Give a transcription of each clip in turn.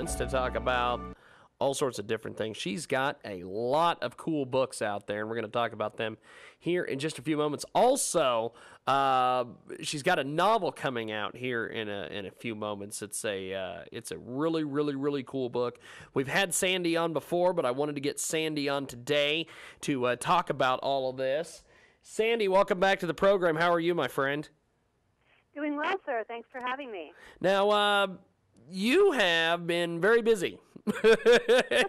to talk about all sorts of different things. She's got a lot of cool books out there, and we're going to talk about them here in just a few moments. Also, she's got a novel coming out here in a few moments. It's a really, really, really cool book. We've had Sandy on before, but I wanted to get Sandy on today to talk about all of this. Sandy, welcome back to the program. How are you, my friend? Doing well, sir. Thanks for having me. Now, you have been very busy.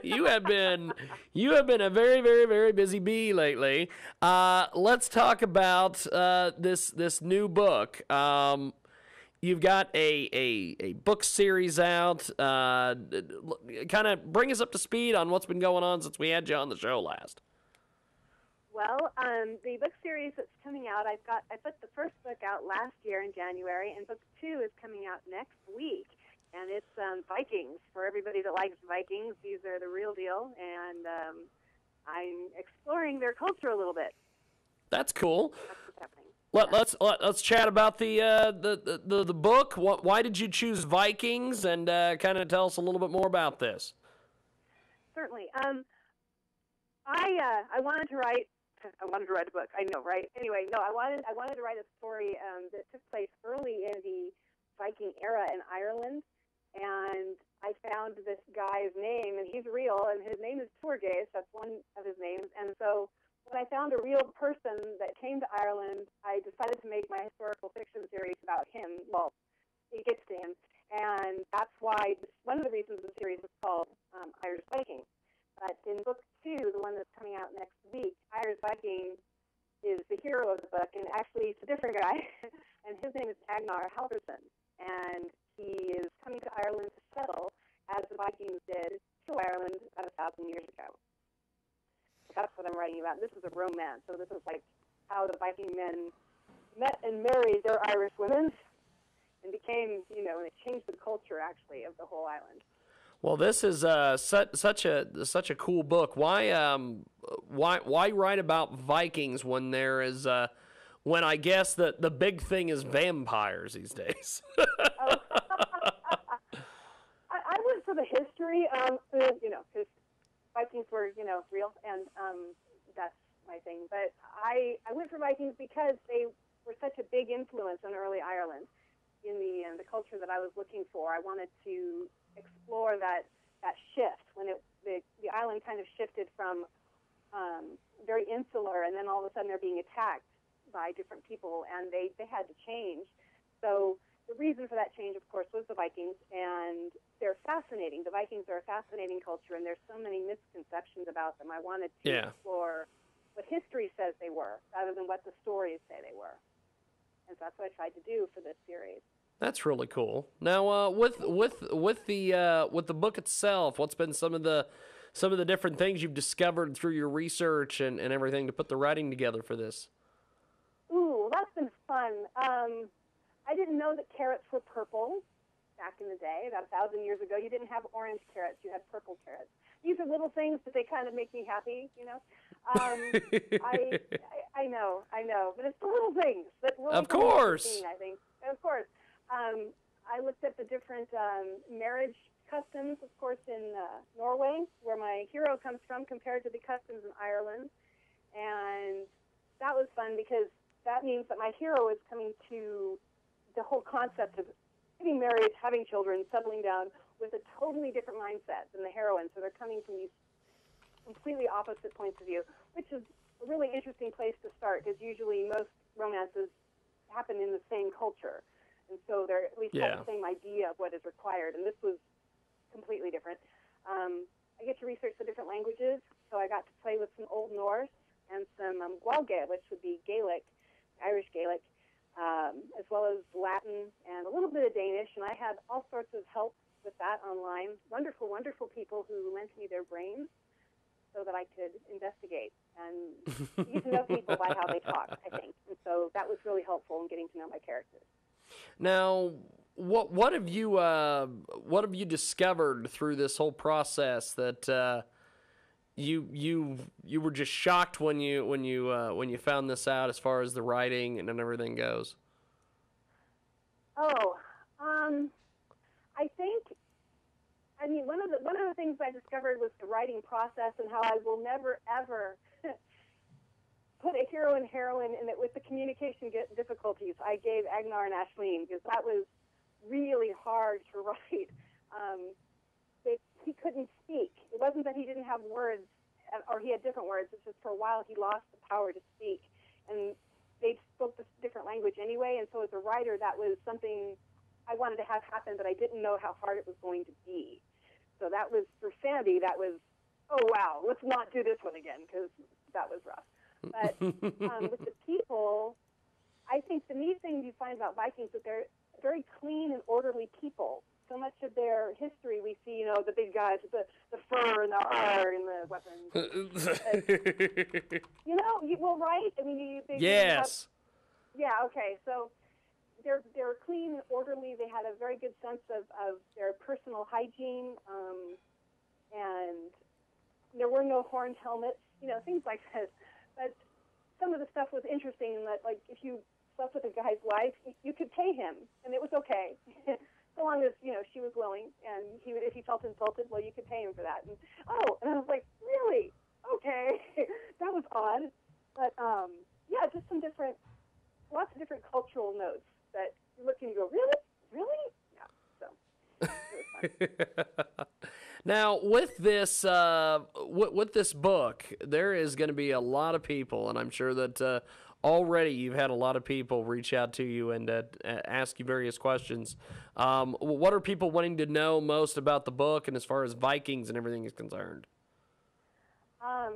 you have been a very, very, very busy bee lately. Let's talk about this new book. You've got a book series out. Kind of bring us up to speed on what's been going on since we had you on the show last. Well, the book series that's coming out, I put the first book out last year in January, and book 2 is coming out next week. And it's Vikings. For everybody that likes Vikings, these are the real deal, and I'm exploring their culture a little bit. That's cool. That's what's happening. Let's chat about the book. Why did you choose Vikings, and kind of tell us a little bit more about this? Certainly. I wanted to write a book. I know, right? Anyway, no, I wanted to write a story that took place early in the Viking era in Ireland. And I found this guy's name, and he's real, and his name is Torgeis. That's one of his names. And so when I found a real person that came to Ireland, I decided to make my historical fiction series about him. Well, it gets to him. And that's why one of the reasons the series is called Irish Viking. But in book 2, the one that's coming out next week, Irish Viking is the hero of the book, and actually it's a different guy, and his name is Agnar Halverson. And he is coming to Ireland to settle, as the Vikings did to Ireland about 1,000 years ago. So that's what I'm writing about. This is a romance. So this is like how the Viking men met and married their Irish women and became, and it changed the culture, actually, of the whole island. Well, this is such a cool book. Why write about Vikings when there is when I guess that the big thing is vampires these days? I went for the history, because Vikings were, real, and that's my thing. But I went for Vikings because they were such a big influence on early Ireland in the culture that I was looking for. I wanted to explore that shift when the island kind of shifted from very insular, and then all of a sudden they're being attacked by different people, and they had to change. So the reason for that change, of course, was the Vikings, and they're fascinating. The Vikings are a fascinating culture, and there's so many misconceptions about them. I wanted to explore what history says they were, rather than what the stories say they were. And so that's what I tried to do for this series. That's really cool. Now, with the book itself, what's been some of the different things you've discovered through your research and everything to put the writing together for this? Ooh, that's been fun. I didn't know that carrots were purple back in the day. About 1,000 years ago, you didn't have orange carrots; you had purple carrots. These are little things, but they kind of make me happy, I know, but it's the little things that really of course. I think, of course. I looked at the different marriage customs, of course, in Norway, where my hero comes from, compared to the customs in Ireland. And that was fun because that means that my hero is coming to the whole concept of getting married, having children, settling down with a totally different mindset than the heroine. So they're coming from these completely opposite points of view, which is a really interesting place to start because usually most romances happen in the same culture. And so they're at least have the same idea of what is required. And this was completely different. I get to research the different languages, so I got to play with some Old Norse and some Gwalge, which would be Gaelic, Irish Gaelic, as well as Latin and a little bit of Danish. And I had all sorts of help with that online. Wonderful, wonderful people who lent me their brains so that I could investigate and get to know people by how they talk, I think. And so that was really helpful in getting to know my characters. Now, what have you discovered through this whole process that you were just shocked when you found this out as far as the writing and everything goes? I mean, one of the things I discovered was the writing process and how I will never ever put a hero and heroine in it with the communication difficulties I gave Agnar and Ashleen, because that was really hard to write. He couldn't speak. It wasn't that he didn't have words, or he had different words. It's just for a while he lost the power to speak, and they spoke this different language anyway. And so as a writer, that was something I wanted to have happen, but I didn't know how hard it was going to be. So that was, for Sandy, that was, oh wow, let's not do this one again, because that was rough. But with the people, I think the neat thing you find about Vikings is that they're very clean and orderly people. So much of their history we see, you know, the big guys with the fur and the R and the weapons. You know, right? I mean, yes. Yeah, okay. So they're clean and orderly. They had a very good sense of their personal hygiene, and there were no horned helmets, you know, things like this. But some of the stuff was interesting in that, like, if you slept with a guy's wife, you could pay him, and it was okay. So long as, you know, she was willing, and if he felt insulted, well, you could pay him for that. And I was like, really? Okay. That was odd. But, yeah, just lots of different cultural notes that you look and you go, really? Really? Yeah, so it was fun. Now, with this book, there is going to be a lot of people, and I'm sure that already you've had a lot of people reach out to you and ask you various questions. What are people wanting to know most about the book, and as far as Vikings and everything is concerned? I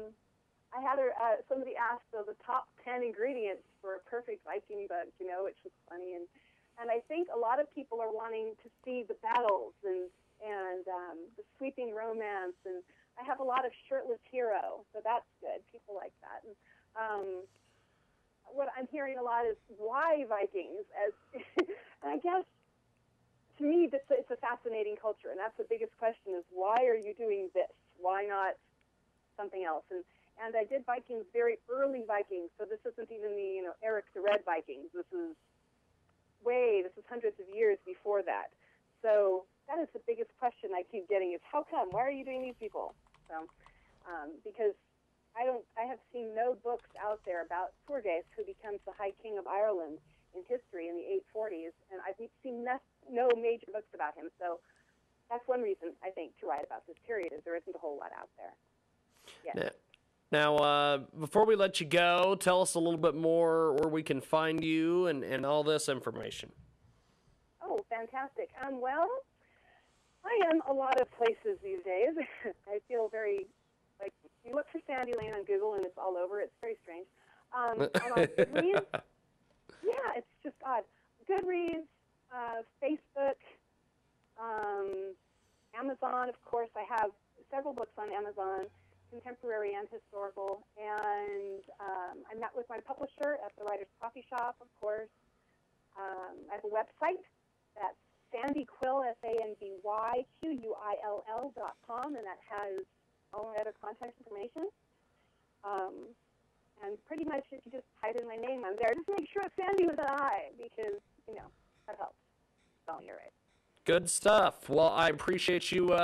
had somebody ask the top 10 ingredients for a perfect Viking book, you know, which was funny, and I think a lot of people are wanting to see the battles and the sweeping romance, and I have a lot of shirtless hero, so that's good. People like that. And, what I'm hearing a lot is why Vikings? And I guess to me it's a fascinating culture, and that's the biggest question: is why are you doing this? Why not something else? And I did Vikings, very early Vikings, so this isn't even the Eric the Red Vikings. This is hundreds of years before that. So that is the biggest question I keep getting: is how come? Why are you doing these people? So because I have seen no books out there about Torghast, who becomes the High King of Ireland in history in the 840s, and I've seen no major books about him. So that's one reason, I think, to write about this period, is there isn't a whole lot out there. Yes. Now, before we let you go, tell us a little bit more where we can find you and all this information. Oh, fantastic. Well, I am a lot of places these days. I feel very, like, you look for Sandy Layne on Google and it's all over. It's very strange. I'm on Goodreads. Yeah, it's just odd. Goodreads, Facebook, Amazon, of course. I have several books on Amazon, contemporary and historical. And I met with my publisher at the Writer's Coffee Shop, of course. I have a website. That's sandyquill, SANDYQUILL.com, and that has all my other contact information. And pretty much if you just type in my name on there, just make sure it's Sandy with an I, because, that helps. So you're right. Good stuff. Well, I appreciate you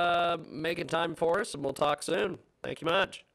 making time for us, and we'll talk soon. Thank you much.